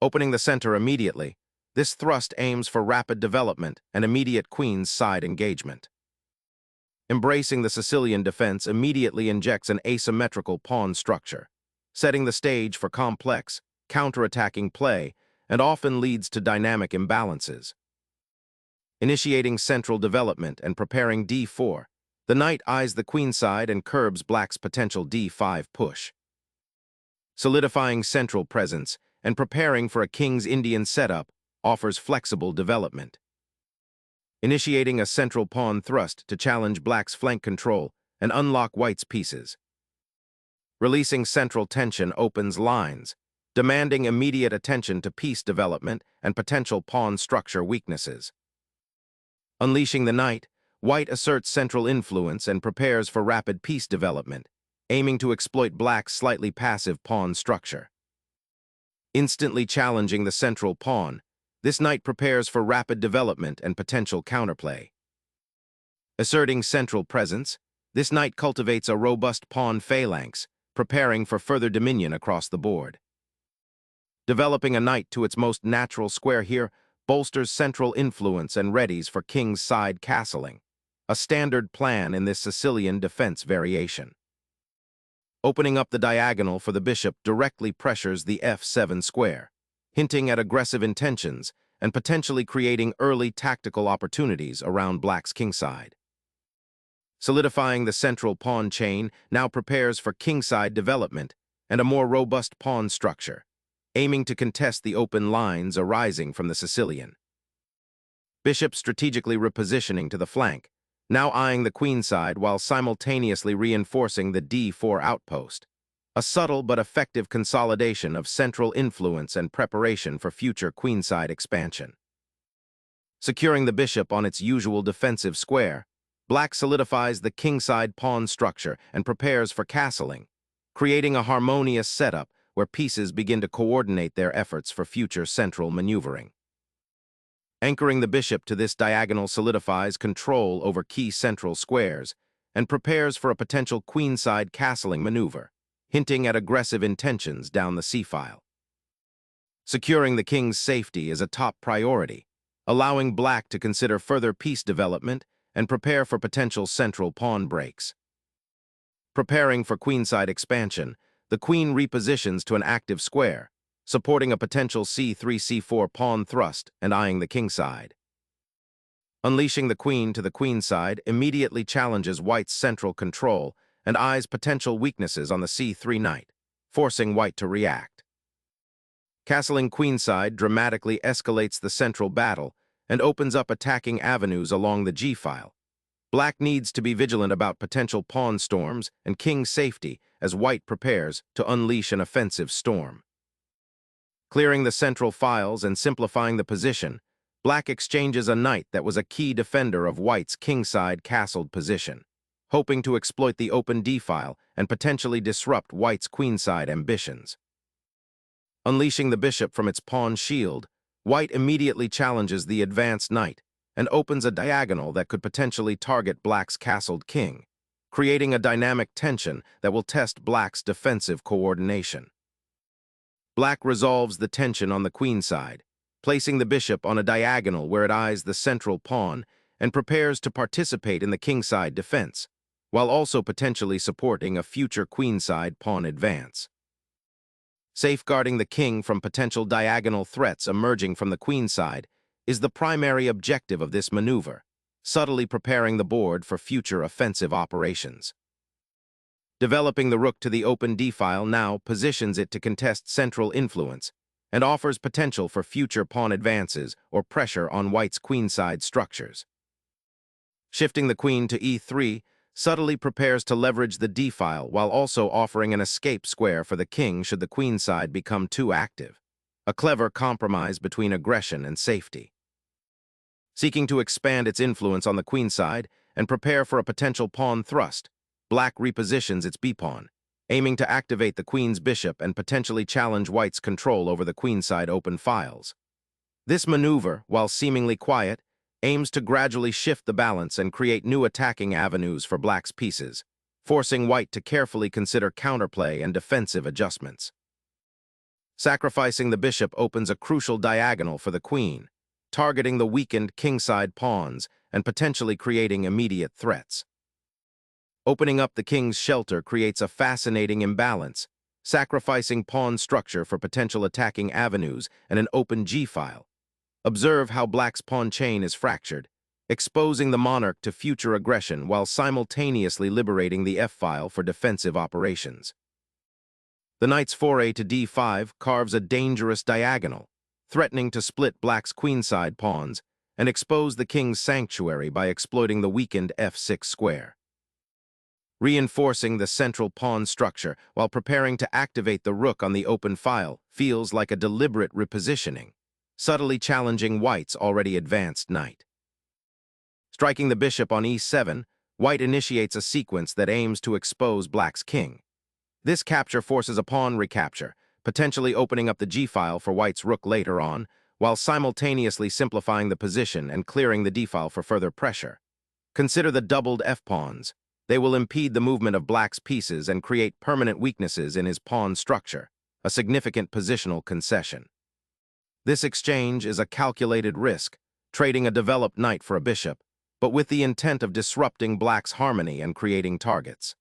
Opening the center immediately, this thrust aims for rapid development and immediate queen's side engagement. Embracing the Sicilian defense immediately injects an asymmetrical pawn structure, setting the stage for complex, counterattacking play, and often leads to dynamic imbalances. Initiating central development and preparing d4, the knight eyes the queenside and curbs black's potential d5 push. Solidifying central presence and preparing for a king's Indian setup offers flexible development. Initiating a central pawn thrust to challenge black's flank control and unlock white's pieces. Releasing central tension opens lines, demanding immediate attention to piece development and potential pawn structure weaknesses. Unleashing the knight, white asserts central influence and prepares for rapid piece development, aiming to exploit black's slightly passive pawn structure. Instantly challenging the central pawn, this knight prepares for rapid development and potential counterplay. Asserting central presence, this knight cultivates a robust pawn phalanx, preparing for further dominion across the board. Developing a knight to its most natural square here bolsters central influence and readies for king's side castling, a standard plan in this Sicilian defense variation. Opening up the diagonal for the bishop directly pressures the f7 square, hinting at aggressive intentions and potentially creating early tactical opportunities around black's kingside. Solidifying the central pawn chain now prepares for kingside development and a more robust pawn structure, aiming to contest the open lines arising from the Sicilian. Bishop strategically repositioning to the flank, now eyeing the queenside while simultaneously reinforcing the d4 outpost, a subtle but effective consolidation of central influence and preparation for future queenside expansion. Securing the bishop on its usual defensive square, black solidifies the kingside pawn structure and prepares for castling, creating a harmonious setup where pieces begin to coordinate their efforts for future central maneuvering. Anchoring the bishop to this diagonal solidifies control over key central squares and prepares for a potential queenside castling maneuver, hinting at aggressive intentions down the c-file. Securing the king's safety is a top priority, allowing black to consider further piece development and prepare for potential central pawn breaks. Preparing for queenside expansion, the queen repositions to an active square, supporting a potential c3-c4 pawn thrust and eyeing the kingside. Unleashing the queen to the queenside immediately challenges white's central control and eyes potential weaknesses on the c3 knight, forcing white to react. Castling queenside dramatically escalates the central battle and opens up attacking avenues along the g-file. Black needs to be vigilant about potential pawn storms and king's safety as white prepares to unleash an offensive storm. Clearing the central files and simplifying the position, black exchanges a knight that was a key defender of white's kingside castled position, hoping to exploit the open d-file and potentially disrupt white's queenside ambitions. Unleashing the bishop from its pawn shield, white immediately challenges the advanced knight and opens a diagonal that could potentially target black's castled king, creating a dynamic tension that will test black's defensive coordination. Black resolves the tension on the queenside, placing the bishop on a diagonal where it eyes the central pawn and prepares to participate in the kingside defense, while also potentially supporting a future queenside pawn advance. Safeguarding the king from potential diagonal threats emerging from the queenside is the primary objective of this maneuver, subtly preparing the board for future offensive operations. Developing the rook to the open d-file now positions it to contest central influence and offers potential for future pawn advances or pressure on white's queenside structures. Shifting the queen to e3 subtly prepares to leverage the d-file while also offering an escape square for the king should the queenside become too active, a clever compromise between aggression and safety. Seeking to expand its influence on the queenside and prepare for a potential pawn thrust, black repositions its b-pawn, aiming to activate the queen's bishop and potentially challenge white's control over the queenside open files. This maneuver, while seemingly quiet, aims to gradually shift the balance and create new attacking avenues for black's pieces, forcing white to carefully consider counterplay and defensive adjustments. Sacrificing the bishop opens a crucial diagonal for the queen, targeting the weakened kingside pawns and potentially creating immediate threats. Opening up the king's shelter creates a fascinating imbalance, sacrificing pawn structure for potential attacking avenues and an open g-file. Observe how black's pawn chain is fractured, exposing the monarch to future aggression while simultaneously liberating the f-file for defensive operations. The knight's foray to d5 carves a dangerous diagonal, threatening to split black's queenside pawns and expose the king's sanctuary by exploiting the weakened f6 square. Reinforcing the central pawn structure while preparing to activate the rook on the open file feels like a deliberate repositioning, subtly challenging white's already advanced knight. Striking the bishop on e7, white initiates a sequence that aims to expose black's king. This capture forces a pawn recapture, potentially opening up the g-file for white's rook later on, while simultaneously simplifying the position and clearing the d-file for further pressure. Consider the doubled f-pawns. They will impede the movement of black's pieces and create permanent weaknesses in his pawn structure, a significant positional concession. This exchange is a calculated risk, trading a developed knight for a bishop, but with the intent of disrupting black's harmony and creating targets.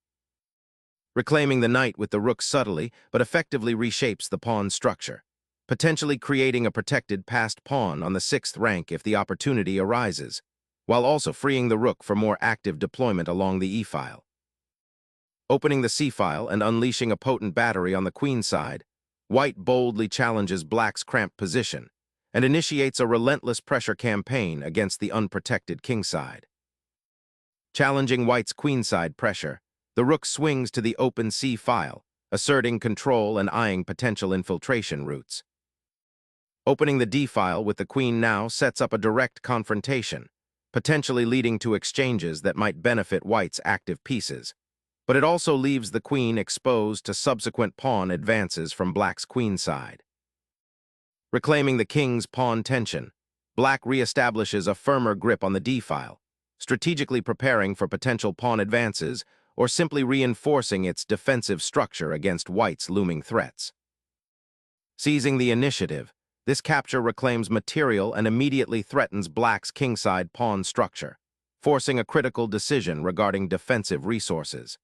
Reclaiming the knight with the rook subtly but effectively reshapes the pawn structure, potentially creating a protected passed pawn on the 6th rank if the opportunity arises, while also freeing the rook for more active deployment along the e-file. Opening the c-file and unleashing a potent battery on the queen side, white boldly challenges black's cramped position and initiates a relentless pressure campaign against the unprotected kingside. Challenging white's queenside pressure, the rook swings to the open c-file, asserting control and eyeing potential infiltration routes. Opening the d-file with the queen now sets up a direct confrontation, potentially leading to exchanges that might benefit white's active pieces, but it also leaves the queen exposed to subsequent pawn advances from black's queenside. Reclaiming the king's pawn tension, black reestablishes a firmer grip on the d-file, strategically preparing for potential pawn advances or simply reinforcing its defensive structure against white's looming threats. Seizing the initiative, this capture reclaims material and immediately threatens black's kingside pawn structure, forcing a critical decision regarding defensive resources.